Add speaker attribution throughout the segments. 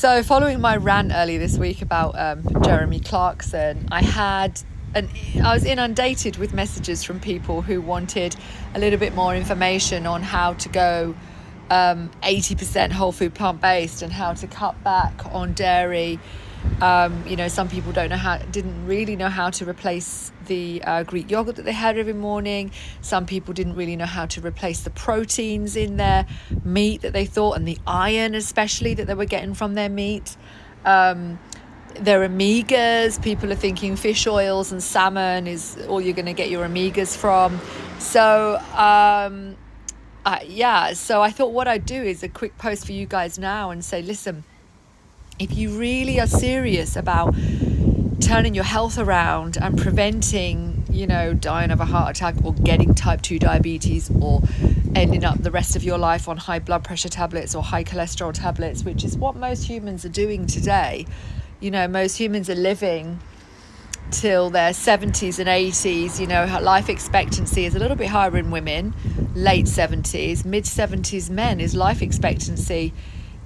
Speaker 1: So, following my rant earlier this week about Jeremy Clarkson, I was inundated with messages from people who wanted a little bit more information on how to go 80% whole food plant-based and how to cut back on dairy. Some people didn't really know how to replace the Greek yogurt that they had every morning. Some people didn't really know how to replace the proteins in their meat that they thought, and the iron especially that they were getting from their meat. Their omegas, people are thinking fish oils and salmon is all you're going to get your omegas from. So so I thought what I'd do is a quick post for you guys now and say, listen, if you really are serious about turning your health around and preventing, dying of a heart attack or getting type 2 diabetes or ending up the rest of your life on high blood pressure tablets or high cholesterol tablets, which is what most humans are doing today. Most humans are living till their 70s and 80s. Life expectancy is a little bit higher in women, late 70s, mid 70s men is life expectancy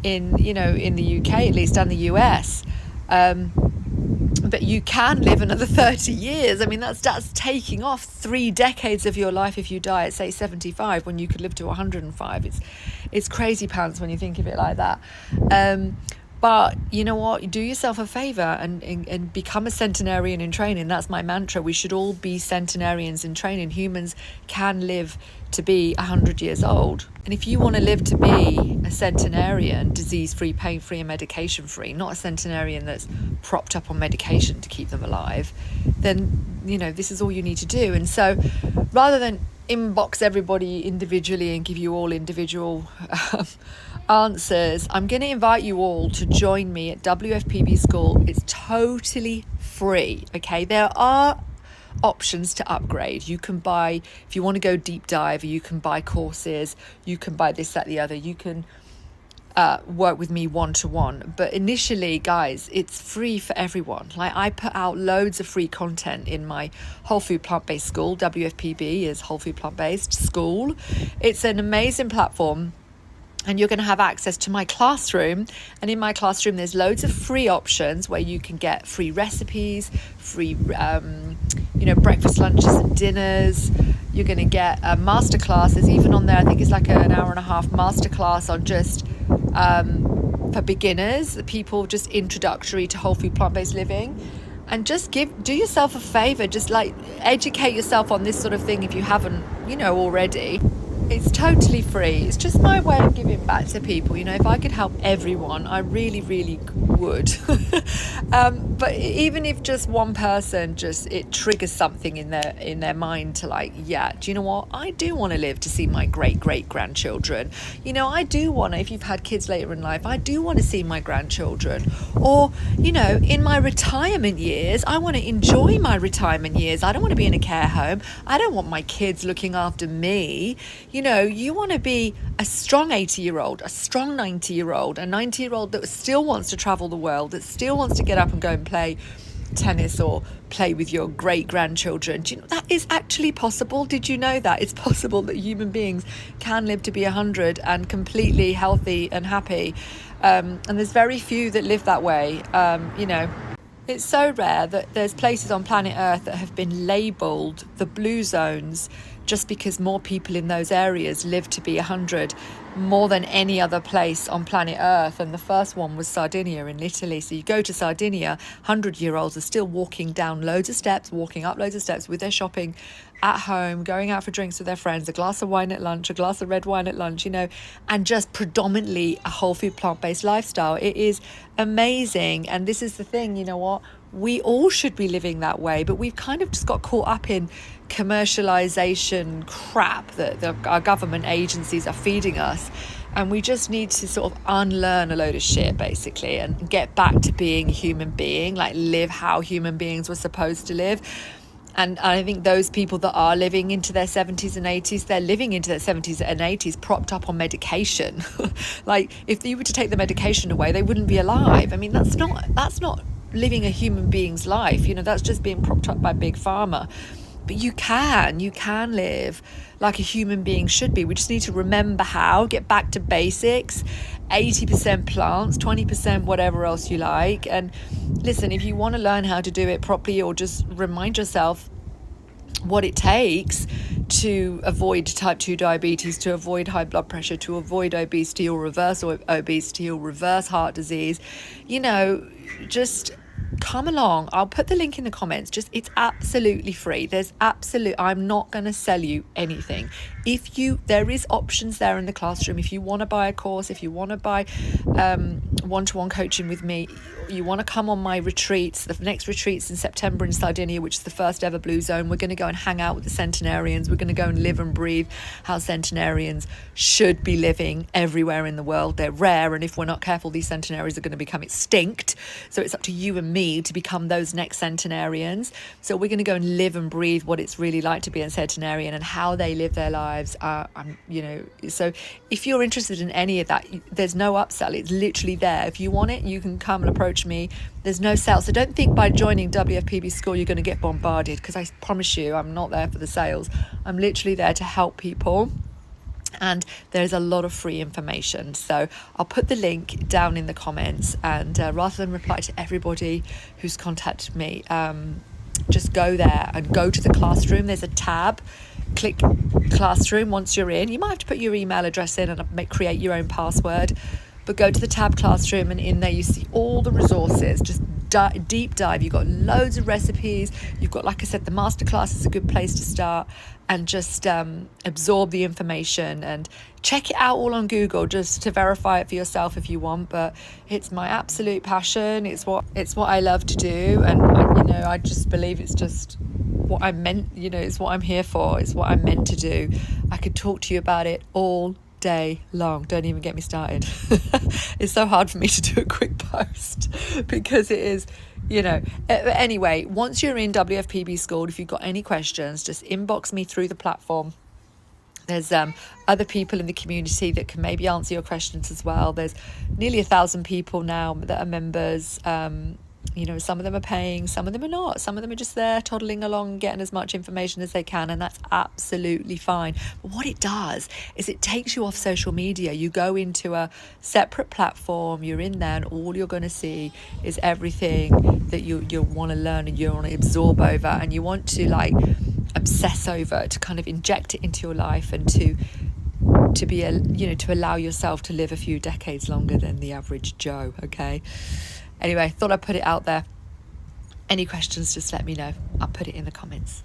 Speaker 1: in the UK at least, and the US. But you can live another 30 years. I mean, that's taking off 3 decades of your life if you die at, say, 75, when you could live to 105. It's crazy pants when you think of it like that. But you know what? Do yourself a favor and become a centenarian in training. That's my mantra. We should all be centenarians in training. Humans can live to be 100 years old. And if you want to live to be a centenarian, disease-free, pain-free and medication-free, not a centenarian that's propped up on medication to keep them alive, then, this is all you need to do. And so rather than inbox everybody individually and give you all individual answers, I'm going to invite you all to join me at WFPB School. It's totally free. Okay, there are options to upgrade. You can buy, if you want to go deep dive, you can buy courses, you can buy this, that, the other, you can work with me one-to-one. But initially, guys, it's free for everyone. Like, I put out loads of free content in my whole food plant-based school. WFPB is whole food plant-based school. It's an amazing platform. And you're going to have access to my classroom. And in my classroom, there's loads of free options where you can get free recipes, free, breakfast, lunches and dinners. You're going to get masterclasses. Even on there, I think it's like an hour and a half masterclass on just for beginners, people just introductory to whole food plant-based living. And just do yourself a favor, just like educate yourself on this sort of thing if you haven't, already. It's totally free. It's just my way of giving back to people. If I could help everyone, I really, really would. But even if just one person, it triggers something in their mind to do you know what? I do want to live to see my great-great-grandchildren. I do want to, if you've had kids later in life, I do want to see my grandchildren. Or, in my retirement years, I want to enjoy my retirement years. I don't want to be in a care home. I don't want my kids looking after me. You want to be a strong 80-year-old, a strong 90-year-old, a 90-year-old that still wants to travel the world, that still wants to get up and go and play tennis or play with your great-grandchildren. Do you know that is actually possible? Did you know that? It's possible that human beings can live to be 100 and completely healthy and happy. And there's very few that live that way. It's so rare that there's places on planet Earth that have been labelled the blue zones just because more people in those areas live to be 100, more than any other place on planet Earth. And the first one was Sardinia in Italy. So you go to Sardinia, 100-year-olds are still walking down loads of steps, walking up loads of steps with their shopping at home, going out for drinks with their friends, a glass of wine at lunch, a glass of red wine at lunch, and just predominantly a whole food plant-based lifestyle. It is amazing. And this is the thing, we all should be living that way, but we've kind of just got caught up in commercialization crap that our government agencies are feeding us, and we just need to sort of unlearn a load of shit basically and get back to being a human being, live how human beings were supposed to live. And I think those people that are living into their 70s and 80s, they're living into their 70s and 80s propped up on medication. If you were to take the medication away, they wouldn't be alive. I mean, that's not living a human being's life. That's just being propped up by big pharma. But you can live like a human being should be. We just need to remember how, get back to basics, 80% plants, 20% whatever else you like. And listen, if you want to learn how to do it properly, or just remind yourself what it takes to avoid type 2 diabetes, to avoid high blood pressure, to avoid obesity or reverse heart disease, just come along. I'll put the link in the comments. It's absolutely free. I'm not going to sell you anything. There is options there in the classroom. If you want to buy a course, if you want to buy one-to-one coaching with me, you want to come on my retreats, the next retreats in September in Sardinia, which is the first ever Blue Zone. We're going to go and hang out with the centenarians. We're going to go and live and breathe how centenarians should be living everywhere in the world. They're rare, and if we're not careful, these centenarians are going to become extinct. So it's up to you and me to become those next centenarians. So we're going to go and live and breathe what it's really like to be a centenarian and how they live their lives. So if you're interested in any of that, there's no upsell. It's literally there. If you want it, you can come and approach me. There's no sales. So don't think by joining WFPB School you're going to get bombarded, because I promise you I'm not there for the sales. I'm literally there to help people. And there's a lot of free information. So I'll put the link down in the comments, and rather than reply to everybody who's contacted me, just go there and go to the classroom. There's a tab, click classroom. Once you're in, you might have to put your email address in and create your own password, but go to the tab classroom, and in there you see all the resources. Just deep dive. You've got loads of recipes. You've got, like I said, the masterclass is a good place to start, and just absorb the information and check it out all on Google just to verify it for yourself if you want. But it's my absolute passion. It's what I love to do, and I just believe it's just what I'm meant. It's what I'm here for. It's what I'm meant to do. I could talk to you about it all day long. Don't even get me started. It's so hard for me to do a quick post because it is, anyway, once you're in WFPB School, if you've got any questions, just inbox me through the platform. There's other people in the community that can maybe answer your questions as well. There's nearly 1,000 people now that are members. Some of them are paying, some of them are not. Some of them are just there toddling along, getting as much information as they can, and that's absolutely fine. But what it does is it takes you off social media. You go into a separate platform, you're in there, and all you're going to see is everything that you want to learn and you want to absorb over, and you want to obsess over, to kind of inject it into your life, and to be to allow yourself to live a few decades longer than the average Joe. Okay. Anyway, thought I'd put it out there. Any questions, just let me know. I'll put it in the comments.